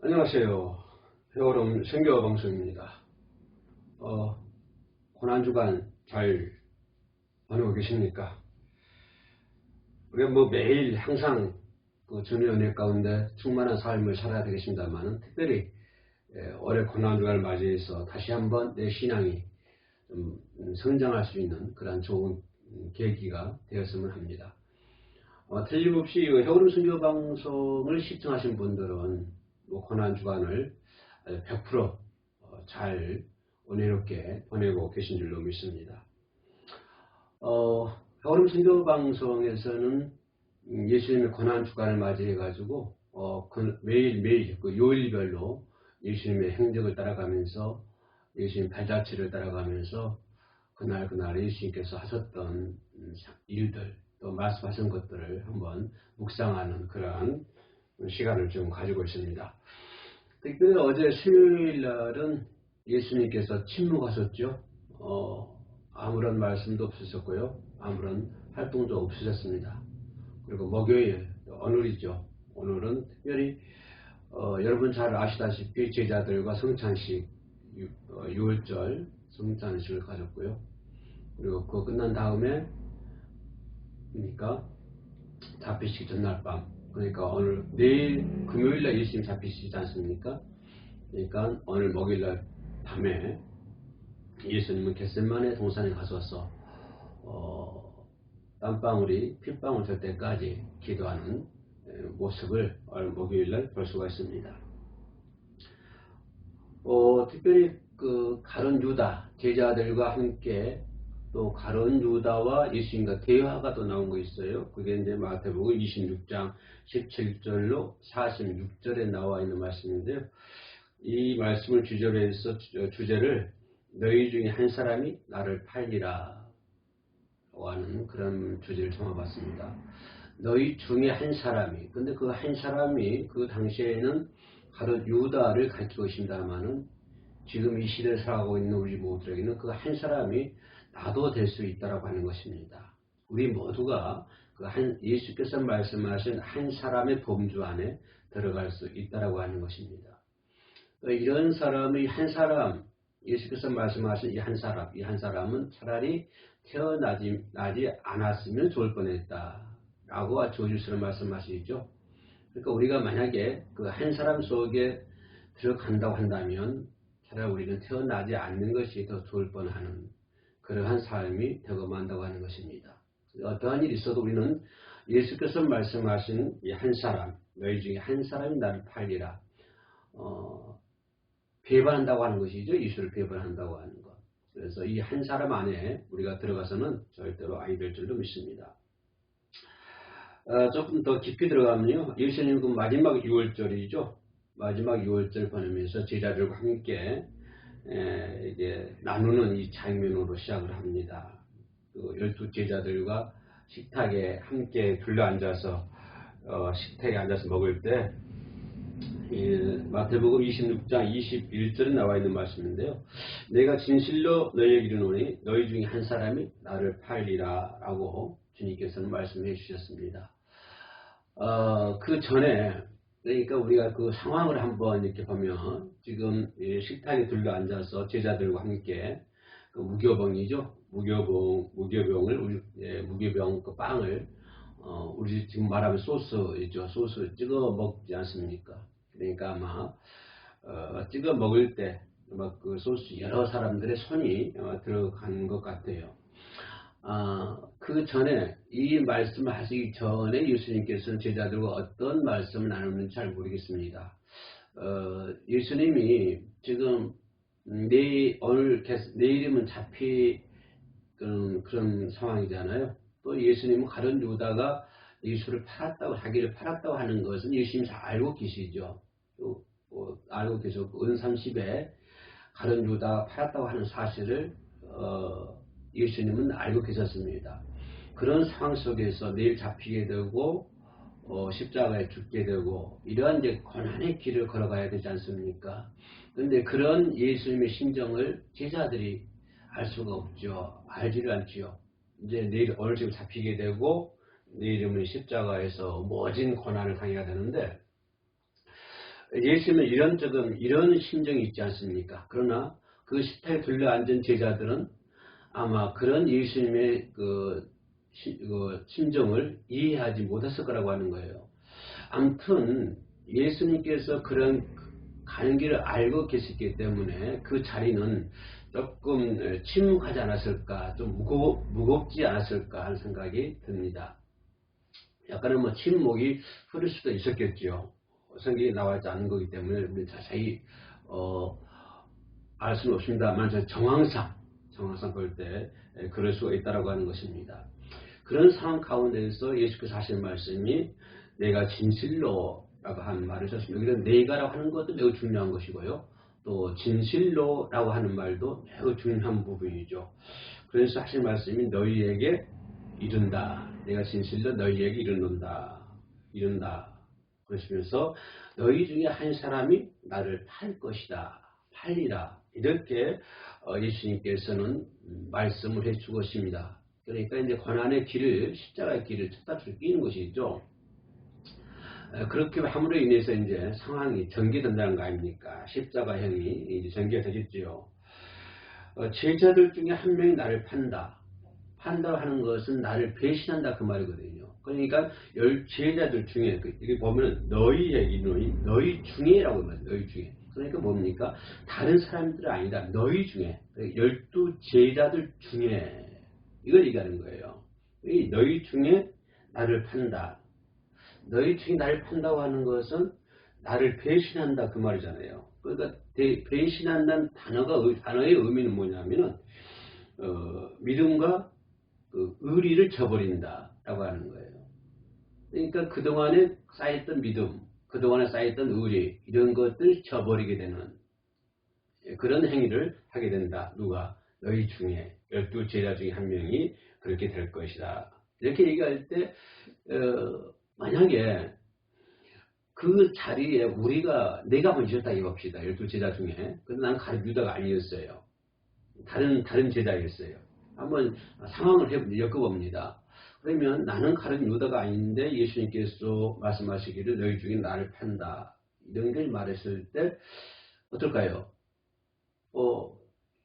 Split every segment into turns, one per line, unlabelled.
안녕하세요. 회오름 선교 방송입니다. 고난주간 잘 보내고 계십니까? 우리가 매일 항상 그 주님의 은혜 가운데 충만한 삶을 살아야 되겠습니다만, 특별히 올해 고난주간을 맞이해서 다시 한번 내 신앙이 좀 성장할 수 있는 그런 좋은 계기가 되었으면 합니다. 틀림없이 회오름 선교 방송을 시청하신 분들은 고난주간을 100% 은혜롭게 보내고 계신 줄로 믿습니다. 회오름 선교 방송에서는 예수님의 고난주간을 맞이해가지고 매일매일 그 요일별로 예수님의 행적을 따라가면서 예수님 발자취를 따라가면서 그날 예수님께서 하셨던 일들 또 말씀하신 것들을 한번 묵상하는 그러한 시간을 좀 가지고 있습니다. 특별히 어제 수요일 날은 예수님께서 침묵하셨죠. 아무런 말씀도 없으셨고요. 아무런 활동도 없으셨습니다. 그리고 목요일, 오늘이죠. 오늘은 특별히 여러분 잘 아시다시피 제자들과 성찬식, 6월절 성찬식을 가졌고요. 그리고 그거 끝난 다음에 그러니까 잡히시기 전날 밤, 그러니까 오늘 내일 금요일날 예수님 잡히시지 않습니까? 그러니까 오늘 목요일날 밤에 예수님은 겟세마네 동산에 가셔서 땀방울이 핏방울 될 때까지 기도하는 모습을 오늘 목요일날 볼 수가 있습니다. 특별히 그 가룟 유다 제자들과 함께 또 가룟 유다와 예수님과 대화가 또 나온 거 있어요. 그게 이제 마태복음 26장 17절로 46절에 나와 있는 말씀인데요. 이 말씀을 주제로 해서 주제를 너희 중에 한 사람이 나를 팔리라 하는 그런 주제를 정해봤습니다. 너희 중에 한 사람이, 근데 그 한 사람이 그 당시에는 가룟 유다를 가리키고 있습니다만은 지금 이 시대를 살아가고 있는 우리 모두에게는 그 한 사람이 나도 될 수 있다라고 하는 것입니다. 우리 모두가 예수께서 말씀하신 한 사람의 범주 안에 들어갈 수 있다라고 하는 것입니다. 이런 사람의 한 사람, 예수께서 말씀하신 이 한 사람은 차라리 태어나지 않았으면 좋을 뻔했다라고 조주스러 말씀하시죠. 그러니까 우리가 만약에 그 한 사람 속에 들어간다고 한다면 차라리 우리는 태어나지 않는 것이 더 좋을 뻔하는 그러한 삶이 되고 만다고 하는 것입니다. 어떠한 일이 있어도 우리는 예수께서 말씀하신 이 한 사람, 너희 중에 한 사람이 나를 팔리라. 배반한다고 하는 것이죠. 예수를 배반한다고 하는 것. 그래서 이 한 사람 안에 우리가 들어가서는 절대로 아니 될 줄로 믿습니다. 조금 더 깊이 들어가면요. 예수님 그 마지막 6월절이죠. 마지막 6월절 보내면서 제자들과 함께 이게 나누는 이 장면으로 시작을 합니다. 그 12제자들과 식탁에 함께 둘러앉아서 식탁에 앉아서 먹을 때 마태복음 26장 21절에 나와 있는 말씀인데요. 내가 진실로 너희에게 이르노니 너희 중에 한 사람이 나를 팔리라 라고 주님께서는 말씀해 주셨습니다. 그 전에 그러니까 우리가 그 상황을 한번 이렇게 보면 지금 식탁에 둘러앉아서 제자들과 함께 그 무교병이죠. 무교병을 무교병 그 빵을 우리 지금 말하면 소스죠. 소스 찍어 먹지 않습니까? 그러니까 아마 찍어 먹을 때 막 그 소스 여러 사람들의 손이 들어간 것 같아요. 그 전에 이 말씀을 하시기 전에 예수님께서는 제자들과 어떤 말씀을 나누는지 잘 모르겠습니다. 예수님이 지금 내일이면 잡힐 그런 상황이잖아요. 또 예수님은 가룟 유다가 예수를 자기를 팔았다고 하는 것은 예수님이 잘 알고 계시죠. 또 알고 계셨고 은30에 가룟 유다가 팔았다고 하는 사실을 예수님은 알고 계셨습니다. 그런 상황 속에서 내일 잡히게 되고 십자가에 죽게 되고 이러한 이제 고난의 길을 걸어가야 되지 않습니까? 그런데 그런 예수님의 심정을 제자들이 알 수가 없죠. 알지를 않지요. 이제 오늘 지금 잡히게 되고 내일이면 십자가에서 모진 고난을 당해야 되는데 예수님은 이런 심정이 있지 않습니까? 그러나 그 식탁에 둘러앉은 제자들은 아마 그런 예수님의 그 심정을 이해하지 못했을 거라고 하는 거예요. 아무튼 예수님께서 그런 가는 길을 알고 계셨기 때문에 그 자리는 조금 침묵하지 않았을까, 좀 무겁지 않았을까 하는 생각이 듭니다. 약간은 뭐 침묵이 흐를 수도 있었겠죠. 성경에 나와 있지 않은 거기 때문에 우리 자세히 알 수는 없습니다만 정황상 볼 때 그럴 수가 있다라고 하는 것입니다. 그런 상황 가운데서 예수께서 하신 말씀이 내가 진실로 라고 하는 말을 썼습니다. 여기는 내가라고 하는 것도 매우 중요한 것이고요. 또 진실로라고 하는 말도 매우 중요한 부분이죠. 그래서 하신 말씀이 너희에게 이른다. 내가 진실로 너희에게 이른다. 그러시면서 너희 중에 한 사람이 나를 팔 것이다. 팔리라. 이렇게 예수님께서는 말씀을 해 주었습니다. 그러니까 이제 고난의 길을, 십자가의 길을 쳤다 끼는 것이죠. 그렇게 함으로 인해서 이제 상황이 전개된다는 거 아닙니까? 십자가형이 이제 전개가 되겠지요. 제자들 중에 한 명이 나를 판다고 하는 것은 나를 배신한다 그 말이거든요. 그러니까 제자들 중에 여기 보면 너희 중에라고 말해요. 너희 중에. 그러니까 뭡니까? 다른 사람들은 아니다. 너희 중에 12 제자들 중에 이걸 얘기하는 거예요. 너희 중에 나를 판다. 너희 중에 나를 판다고 하는 것은 나를 배신한다 그 말이잖아요. 그러니까 배신한다는 단어의 의미는 뭐냐면은 믿음과 그 의리를 저버린다라고 하는 거예요. 그러니까 그동안에 쌓였던 믿음, 그동안에 쌓였던 의리 이런 것들을 저버리게 되는 그런 행위를 하게 된다. 누가? 너희 중에 12 제자 중에 한 명이 그렇게 될 것이다. 이렇게 얘기할 때 만약에 그 자리에 내가 한번 있었다 해봅시다. 12 제자 중에. 근데 나는 가룟 유다가 아니었어요. 다른 제자였어요. 한번 상황을 엮어봅니다. 그러면 나는 가룟 유다가 아닌데 예수님께서 말씀하시기를 너희 중에 나를 판다. 이런 걸 말했을 때 어떨까요?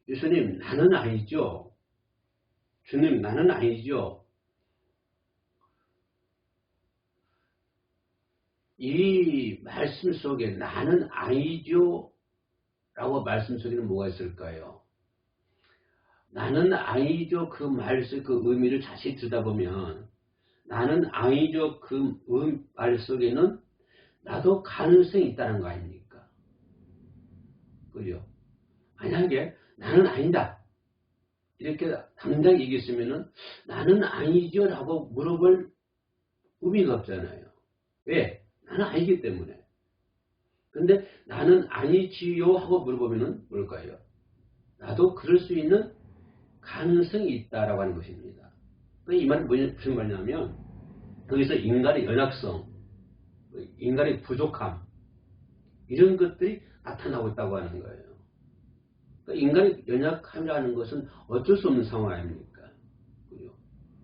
예수님 나는 아니죠. 주님 나는 아니죠. 이 말씀 속에 나는 아니죠 라고 말씀 속에는 뭐가 있을까요? 나는 아니죠 그 말씀 그 의미를 자세히 들여다보면 나는 아니죠 그 말 속에는 나도 가능성이 있다는 거 아닙니까? 그죠? 만약에 나는 아니다 이렇게 당당히 얘기했으면은 나는 아니죠 라고 물어볼 의미가 없잖아요. 왜? 나는 아니기 때문에. 근데 나는 아니지요 하고 물어보면은 뭘까요? 나도 그럴 수 있는 가능성이 있다라고 하는 것입니다. 이 말은 무슨 말이냐면 여기서 인간의 연약성, 인간의 부족함 이런 것들이 나타나고 있다고 하는 거예요. 그러니까 인간의 연약함이라는 것은 어쩔 수 없는 상황 아닙니까? 그죠?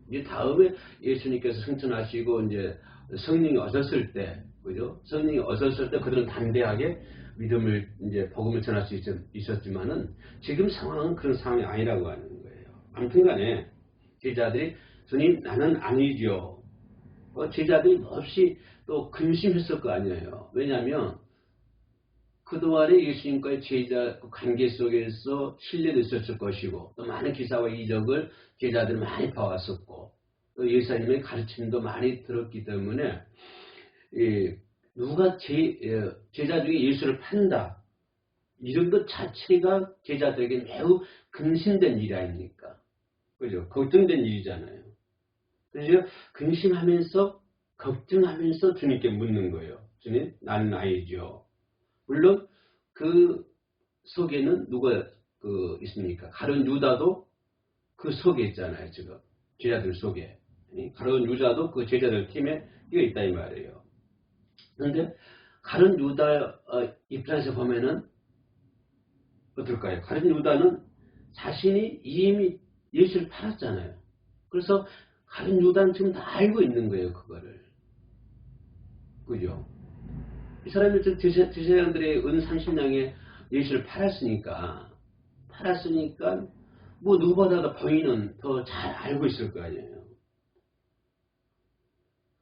이제 다음에 예수님께서 승천하시고 이제 성령이 오셨을 때, 그죠? 성령이 오셨을 때 그들은 담대하게 믿음을 이제 복음을 전할 수 있었지만은 지금 상황은 그런 상황이 아니라고 하는 거예요. 아무튼간에 제자들이 주님 나는 아니죠. 제자들이 없이 또 근심했을 거 아니에요. 왜냐하면 그동안에 예수님과의 제자 관계 속에서 신뢰도 있었을 것이고 또 많은 기사와 이적을 제자들이 많이 봐왔었고 또 예수님의 가르침도 많이 들었기 때문에 누가 제자 중에 예수를 판다 이런 것 자체가 제자들에게 매우 근심된 일이 아닙니까? 그죠? 걱정된 일이잖아요. 그래서 근심하면서 걱정하면서 주님께 묻는 거예요. 주님 나는 아니죠. 물론 그 속에는 누가 있습니까? 가룟 유다도 그 속에 있잖아요. 지금 제자들 속에 가룟 유다도 그 제자들 팀에 뛰어 있다 이 말이에요. 그런데 가룟 유다 입장에서 보면은 어떨까요? 가룟 유다는 자신이 이미 예수를 팔았잖아요. 그래서 가룟 유다는 지금 다 알고 있는 거예요. 그거를. 그죠? 이 사람이 제사장들의 은 30냥에 예수를 팔았으니까 뭐 누구보다도 본인은 더 잘 알고 있을 거 아니에요.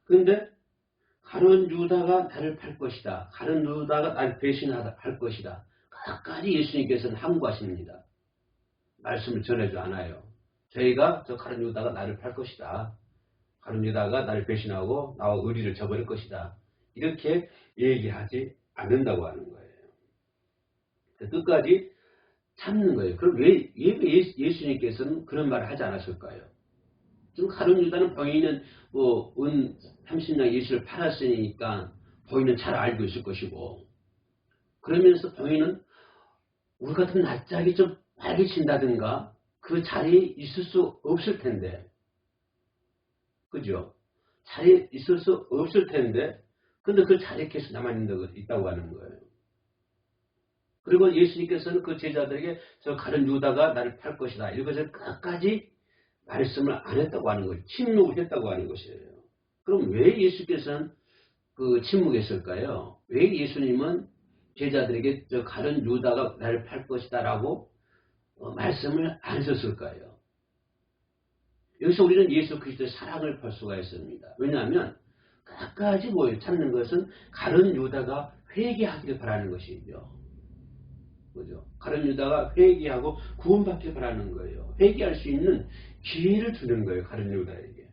그런데 가룟 유다가 나를 팔 것이다. 가룟 유다가 나를 배신할 것이다. 끝까지 예수님께서는 항구하십니다. 말씀을 전해주지 않아요. 저희가 저 가룟 유다가 나를 팔 것이다. 가룟 유다가 나를 배신하고 나와 의리를 저버릴 것이다. 이렇게 얘기하지 않는다고 하는 거예요. 끝까지 참는 거예요. 그럼 왜 예수님께서는 그런 말을 하지 않았을까요? 지금 가룟 유다는 본인은 은 30냥 예수를 팔았으니까 본인은 잘 알고 있을 것이고, 그러면서 본인은 우리 같은 낯짝이 좀 빨개진다든가 그 자리에 있을 수 없을 텐데, 그죠? 자리에 있을 수 없을 텐데, 근데 그 자리에 계속 남아있다고 하는 거예요. 그리고 예수님께서는 그 제자들에게 저 가룟 유다가 나를 팔 것이다, 이것을 끝까지 말씀을 안 했다고 하는 거예요. 침묵을 했다고 하는 것이에요. 그럼 왜 예수께서는 그 침묵했을까요? 왜 예수님은 제자들에게 저 가룟 유다가 나를 팔 것이다 라고 말씀을 안 하셨을까요? 여기서 우리는 예수 그리스도의 사랑을 볼 수가 있습니다. 왜냐하면 끝까지 참는 것은 가룟 유다가 회개하기를 바라는 것이죠. 그죠? 가룟 유다가 회개하고 구원받기를 바라는 거예요. 회개할 수 있는 기회를 주는 거예요. 가룟 유다에게.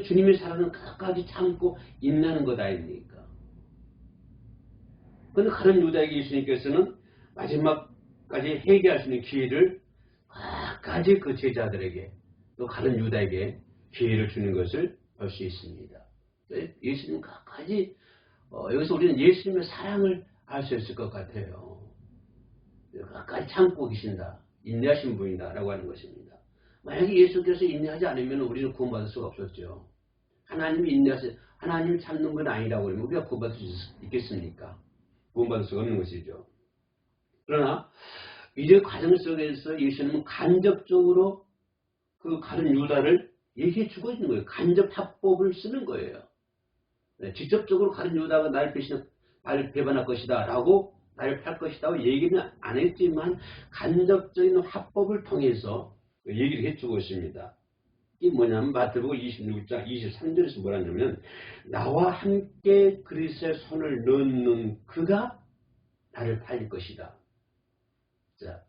주님의 사랑은 끝까지 참고 인내하는 것 아닙니까? 그런데 가룟 유다에게 예수님께서는 마지막까지 회개할 수 있는 기회를 끝까지 그 제자들에게, 또 가룟 유다에게 기회를 주는 것을 볼 수 있습니다. 예수님 끝까지 여기서 우리는 예수님의 사랑을 알 수 있을 것 같아요. 끝까지 참고 계신다. 인내하신 분이다 라고 하는 것입니다. 만약에 예수께서 인내하지 않으면 우리는 구원받을 수가 없었죠. 하나님이 참는 건 아니라고 하면 우리가 구원받을 수 있겠습니까? 구원받을 수가 없는 것이죠. 그러나 이제 과정 속에서 예수님은 간접적으로 그 가룟 유다를 얘기해 주고 있는 거예요. 간접 합법을 쓰는 거예요. 직접적으로 가룟 유다가 나를 배반할 것이다 라고, 나를 팔 것이다 라고 얘기는 안 했지만 간접적인 합법을 통해서 얘기를 해주고 있습니다. 이게 뭐냐면 마태복음 26장 23절에서 뭐라냐면, 나와 함께 그릇에 손을 넣는 그가 나를 팔릴 것이다. 자,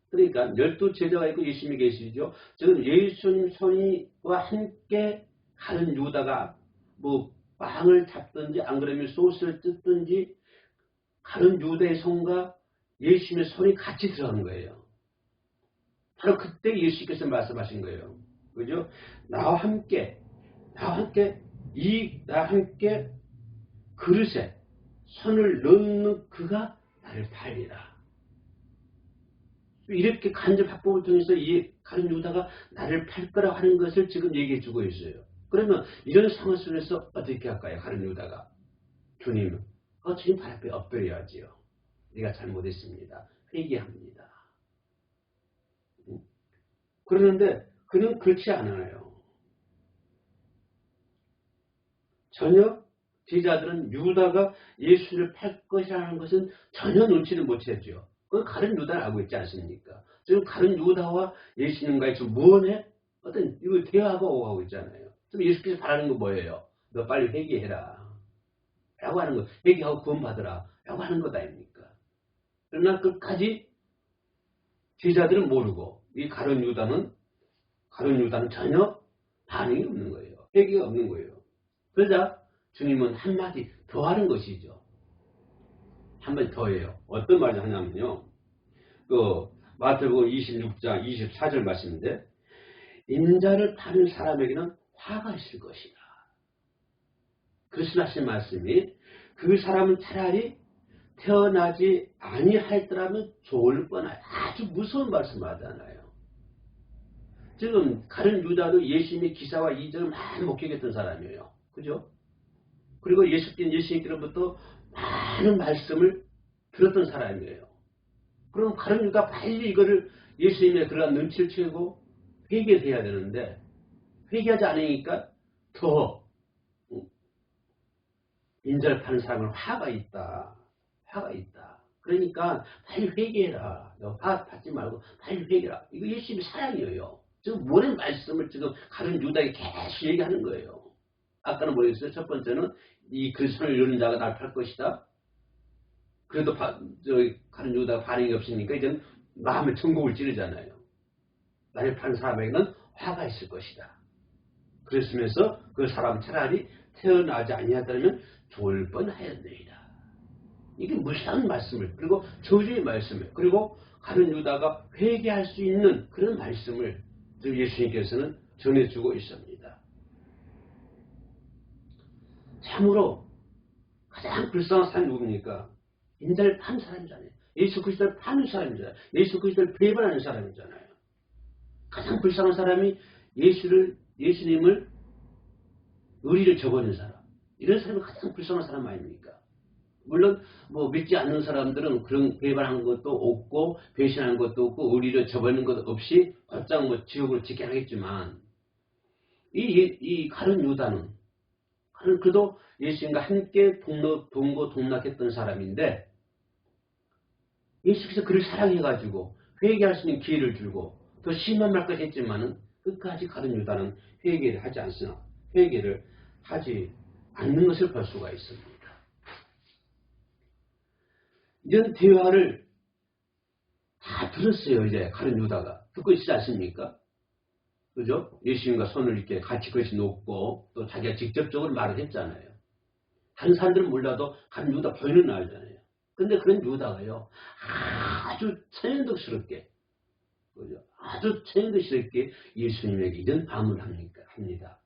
그러니까 12제자가 있고 예수님이 계시죠. 지금 예수님 손과 함께 가는 유다가 빵을 잡든지 안 그러면 소스를 뜯든지 가는 유다의 손과 예수님의 손이 같이 들어간 거예요. 바로 그때 예수께서 말씀하신 거예요. 그죠? 나와 함께 그릇에 손을 넣는 그가 나를 팔리라. 이렇게 간접 합법을 통해서 이 가룟 유다가 나를 팔 거라고 하는 것을 지금 얘기해 주고 있어요. 그러면 이런 상황 속에서 어떻게 할까요? 가룟 유다가 주님 발 앞에 엎드려야지요. 내가 잘못했습니다. 회개합니다. 그러는데 그는 그렇지 않아요. 전혀 제자들은 유다가 예수를 팔 것이라는 것은 전혀 눈치를 못 챘죠. 그건 가룟 유다를 알고 있지 않습니까? 지금 가룟 유다와 예수님과의 좀 무언의 어떤 이거 대화가 오가고 있잖아요. 그럼 예수께서 바라는 건 뭐예요? 너 빨리 회개해라 라고 하는 거, 회개하고 구원받으라 라고 하는 것 아닙니까? 그러나 끝까지 제자들은 모르고 이 가룟 유다는 전혀 반응이 없는 거예요. 회개가 없는 거예요. 그러자 주님은 한마디 더 하는 것이죠. 한마디 더 해요. 어떤 말을 하냐면요. 마태복음 26장 24절 말씀인데, 인자를 파는 사람에게는 화가 있을 것이다. 그리스도 하신 말씀이, 그 사람은 차라리 태어나지 아니하였더라면 좋을 뻔하여. 아주 무서운 말씀을 하잖아요. 지금 가룟 유다도 예수님의 기사와 이적을 많이 목격했던 사람이에요. 그죠? 그리고 예수님께로부터 많은 말씀을 들었던 사람이에요. 그럼 가룟 유다 빨리 이거를 예수님의 그러한 눈치를 채고 회개해야 되는데, 회개하지 않으니까 더 인자를 파는 사람은 화가 있다. 화가 있다. 그러니까 빨리 회개해라. 너 화 받지 말고 빨리 회개해라. 이거 예수님의 사랑이에요. 지금 모든 말씀을 지금 가룟 유다에게 계속 얘기하는 거예요. 아까는 뭐였어요? 첫 번째는 이 그리스도를 이루는 자가 날 팔 것이다. 그래도 가룟 유다가 반응이 없으니까 이제는 마음의 천국을 찌르잖아요. 나를 파는 사람에게는 화가 있을 것이다. 그랬으면서 그 사람 차라리 태어나지 아니하다면 좋을 뻔하였느니라. 이게 무시한 말씀을, 그리고 저주의 말씀을, 그리고 가룟 유다가 회개할 수 있는 그런 말씀을 예수님께서는 전해주고 있습니다. 참으로 가장 불쌍한 사람이 누굽니까? 인자를 파는 사람이잖아요. 예수 그리스도를 파는 사람이잖아요. 예수 그리스도를 배반하는 사람이잖아요. 가장 불쌍한 사람이 예수님을 의리를 저버리는 사람. 이런 사람이 가장 불쌍한 사람 아닙니까? 물론 뭐 믿지 않는 사람들은 그런 배반한 것도 없고 배신한 것도 없고 의리를 저버리는 것 없이 곧장 뭐 지옥으로 직행하겠지만 이 가룟 유다는 그도 예수님과 함께 동거동락했던 사람인데 예수께서 그를 사랑해가지고 회개할 수 있는 기회를 주고 더 심한 말까지 했지만은 끝까지 가룟 유다는 회개를 하지 않는 것을 볼 수가 있습니다. 이런 대화를 다 들었어요. 이제 가룟 유다가 듣고 있지 않습니까? 그죠? 예수님과 손을 이렇게 같이 놓고 또 자기가 직접적으로 말을 했잖아요. 다른 사람들은 몰라도 가룟 유다 보이는 알잖아요. 근데 그런 유다가요, 아주 천연덕스럽게, 그죠? 아주 천연덕스럽게 예수님에게 이런 반문을 합니다.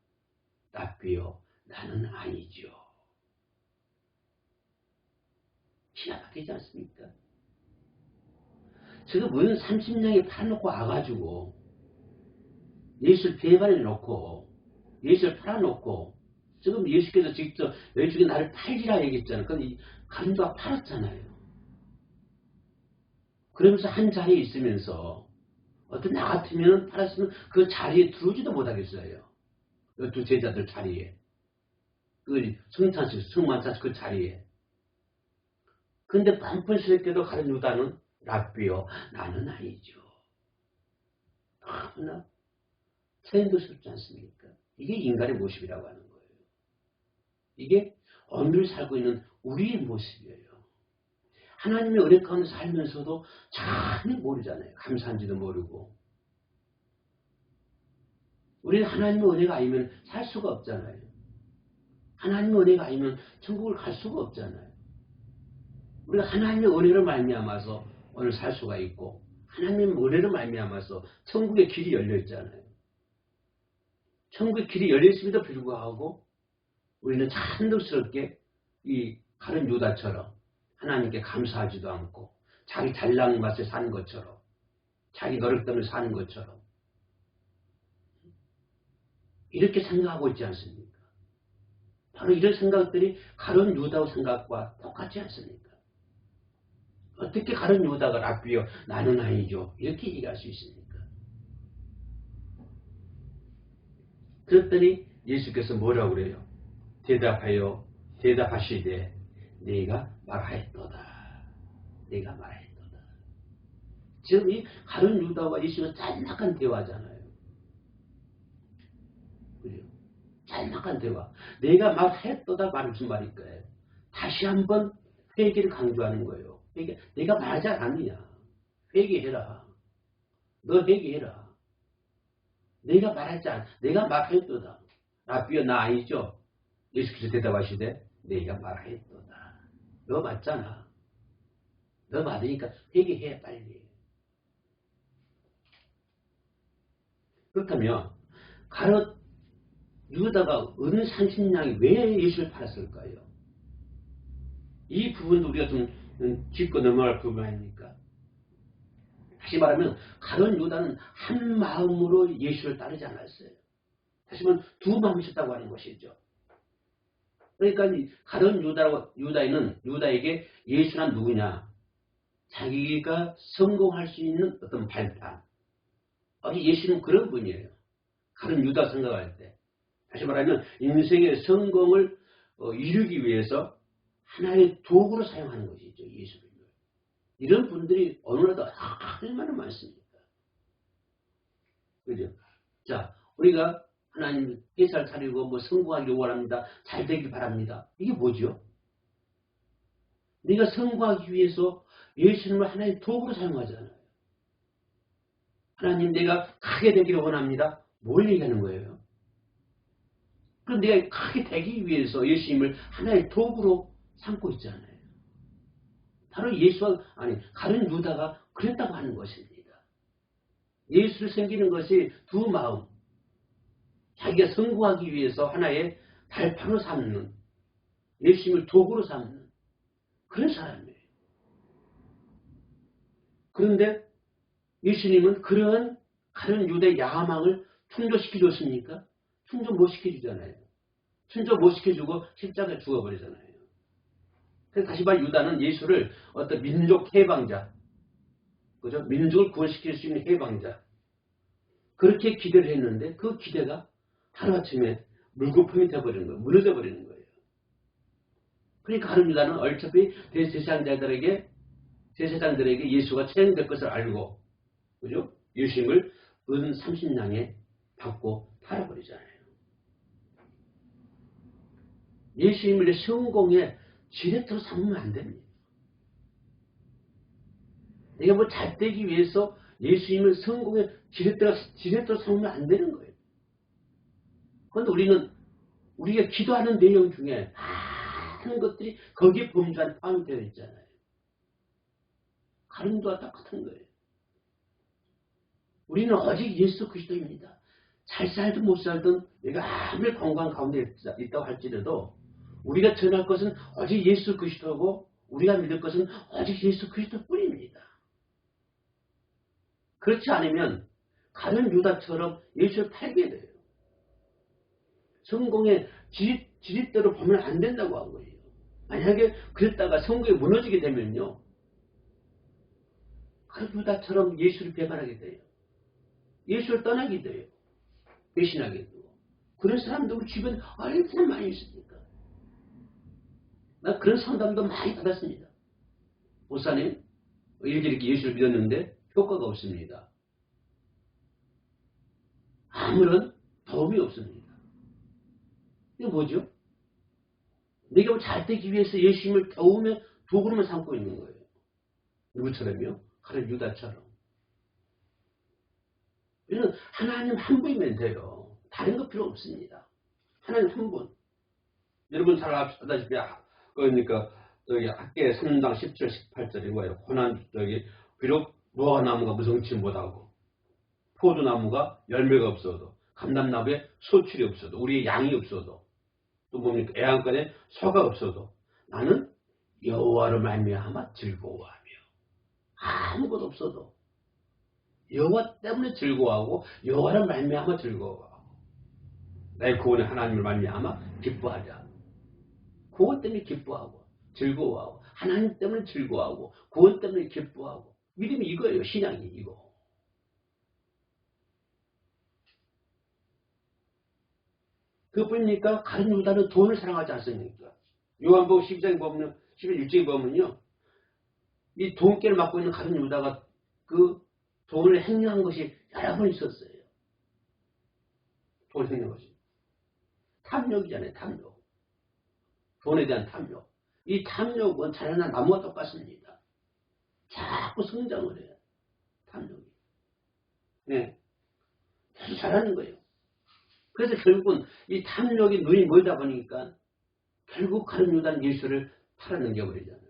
랍비요, 나는 아니죠. 기가 막히지 않습니까? 지금 무슨 30명이 팔아놓고 와가지고 예수를 배반해 놓고 예수를 팔아놓고 지금 예수께서 직접 너희 중에 나를 팔리라 얘기했잖아요. 근데 가룟 유다가 팔았잖아요. 그러면서 한 자리에 있으면서 어떤 나 같으면 팔았으면 그 자리에 들어오지도 못하겠어요. 두 제자들 자리에. 그 성만찬 그 자리에. 근데 반푼스럽게도 가룟 유다는 랍비요, 나는 아니죠. 너무나 천연덕스럽지 않습니까? 이게 인간의 모습이라고 하는 거예요. 이게 오늘 살고 있는 우리의 모습이에요. 하나님의 은혜 가운데 살면서도 전혀 모르잖아요. 감사한지도 모르고. 우리는 하나님의 은혜가 아니면 살 수가 없잖아요. 하나님의 은혜가 아니면 천국을 갈 수가 없잖아요. 우리가 하나님의 은혜를 말미암아서 오늘 살 수가 있고 하나님의 은혜를 말미암아서 천국의 길이 열려 있잖아요. 천국의 길이 열려 있음에도 불구하고 우리는 찬덕스럽게 이 가룟 유다처럼 하나님께 감사하지도 않고 자기 잘난 맛에 사는 것처럼 자기 노력 때문에 사는 것처럼 이렇게 생각하고 있지 않습니까? 바로 이런 생각들이 가룟 유다의 생각과 똑같지 않습니까? 어떻게 가룟 유다가 랍비요, 나는 아니죠, 이렇게 얘기할 수 있습니까? 그랬더니 예수께서 뭐라고 그래요? 대답하시되 네가 말하였도다. 네가 말하였도다. 지금 이 가룟 유다와 예수가 짤막한 대화잖아요. 그죠? 짤막한 대화. 내가 말하였도다 말이 무슨 말일까요? 다시 한번 회개를 강조하는 거예요. 내가 말하지 않느냐. 회개해라. 너 회개해라. 내가 말하였도다. 랍비요, 나 아니죠? 예수께서 대답하시되 내가 말하였도다. 너 맞잖아. 너 맞으니까 회개해 빨리. 그렇다면 가룟 유다가 어느 30냥이 왜 예수를 팔았을까요? 이 부분도 우리가 좀 짚고 넘어갈 부분 아닙니까? 다시 말하면 가룟 유다는 한 마음으로 예수를 따르지 않았어요. 다시 말하면 두 마음이 있었다고 하는 것이죠. 그러니까 가룟 유다에게 예수는 누구냐? 자기가 성공할 수 있는 어떤 발판. 예수는 그런 분이에요. 가룟 유다 생각할 때. 다시 말하면 인생의 성공을 이루기 위해서 하나의 도구로 사용하는 것이죠. 예수를. 이런 분들이 어느나도 얼마나 많습니까? 그죠? 자, 우리가 하나님 회사를 차리고 뭐 성공하기를 원합니다. 잘 되길 바랍니다. 이게 뭐죠? 네가 성공하기 위해서 예수님을 하나의 도구로 사용하잖아요. 하나님 내가 크게 되기를 원합니다. 뭘 얘기하는 거예요? 그럼 내가 크게 되기 위해서 예수님을 하나의 도구로 삼고 있잖아요. 바로 예수와 가룟 유다가 그랬다고 하는 것입니다. 예수를 섬기는 것이 두 마음, 자기가 성공하기 위해서 하나의 발판으로 삼는, 예수님을 도구로 삼는 그런 사람이에요. 그런데 예수님은 그런 가룟 유다의 야망을 충족시켜줬습니까? 충족 못 시켜주잖아요. 충족 못 시켜주고 십자가에 죽어버리잖아요. 그래서 다시 말해 유다는 예수를 어떤 민족 해방자, 그죠? 민족을 구원시킬 수 있는 해방자, 그렇게 기대를 했는데 그 기대가 하루아침에 물거품이 되어버리는 거예요. 무너져 버리는 거예요. 그러니까 가룟 유다는 어차피 대제사장들에게 예수가 처형될 것을 알고, 그죠? 예수님을 은 30냥에 받고 팔아버리잖아요. 예수님을 성공의 지렛대로 삼으면 안 됩니다. 내가 뭐 잘 되기 위해서 예수님을 성공의 지렛대로 삼으면 안 되는 거예요. 그런데 우리가 기도하는 내용 중에 많은 것들이 거기에 범주한 포함이 되어 있잖아요. 가룟유다와 똑같은 거예요. 우리는 오직 예수 그리스도입니다. 잘 살든 못 살든 내가 아무리 건강 가운데 있다고 할지라도 우리가 전할 것은 오직 예수 그리스도고 우리가 믿을 것은 오직 예수 그리스도뿐입니다. 그렇지 않으면 가룟 유다처럼 예수를 팔게 돼요. 성공의 지릿대로 보면 안 된다고 한 거예요. 만약에 그랬다가 성공이 무너지게 되면요, 가룟 유다처럼 예수를 배반하게 돼요. 예수를 떠나게 돼요. 배신하게 되고. 그런 사람도 우리 주변에 얼마나 많이 있습니까? 나 그런 상담도 많이 받았습니다. 목사님, 이렇게 예수를 믿었는데 효과가 없습니다. 아무런 도움이 없습니다. 이게 뭐죠? 내가 뭐 잘 되기 위해서 예수님을 도움의 도구로만 삼고 있는 거예요. 누구처럼요? 가룟 유다처럼. 이는 하나님 한 분이면 돼요. 다른 거 필요 없습니다. 하나님 한 분. 여러분 잘 아시다시피 그러니까 여기 학계 3장 17, 18절이 뭐예요? 고난 비록 무화과나무가 무성치 못하고 포도나무가 열매가 없어도 감람나무에 소출이 없어도 우리의 양이 없어도 또 뭡니까? 애완간에 소가 없어도 나는 여호와로 말미암아 즐거워하며 아무것도 없어도 여호와 때문에 즐거워하고 여호와로 말미암아 즐거워하고 나의 구원의 하나님을 말미암아 기뻐하자. 구원 때문에 기뻐하고 즐거워하고 하나님 때문에 즐거워하고 구원 때문에 기뻐하고 믿음이 이거예요. 신앙이 이거. 그뿐이니까 가룟 유다는 돈을 사랑하지 않습니까? 요한복음 12장에 보면 11장에 보면요. 이 돈깨를 맡고 있는 가룟 유다가 그 돈을 횡령한 것이 여러 번 있었어요. 돈을 횡령한 것이. 탐욕이잖아요. 탐욕. 돈에 대한 탐욕. 이 탐욕은 자라난 나무와 똑같습니다. 자꾸 성장을 해요. 탐욕이. 네. 계속 자라는 거예요. 그래서 결국은 이 탐욕이 눈이 멀다 보니까 결국 가룟 유다는 예수를 팔아넘겨버리잖아요.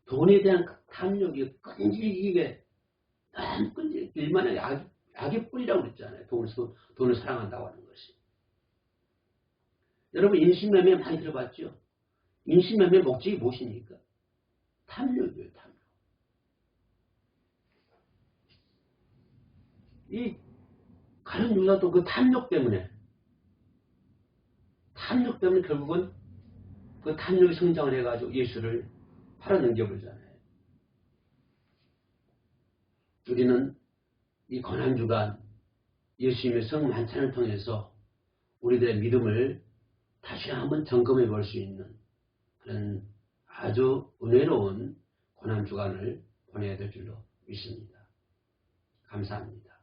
돈에 대한 탐욕이 끈질기게 너무 끈질기게 일만의 악의 뿌리라고 그랬잖아요. 돈을 사랑한다고 하는 것이. 여러분 인신매매 많이 들어봤죠? 인신매매 목적이 무엇입니까? 탐욕이에요. 탐욕. 이 가룟 유다도 그 탐욕 때문에 결국은 그 탐욕이 성장을 해가지고 예수를 팔아넘겨버리잖아요. 우리는 이 고난주간 예수님의 성만찬을 통해서 우리들의 믿음을 다시 한번 점검해 볼 수 있는 그런 아주 은혜로운 고난주간을 보내야 될 줄로 믿습니다. 감사합니다.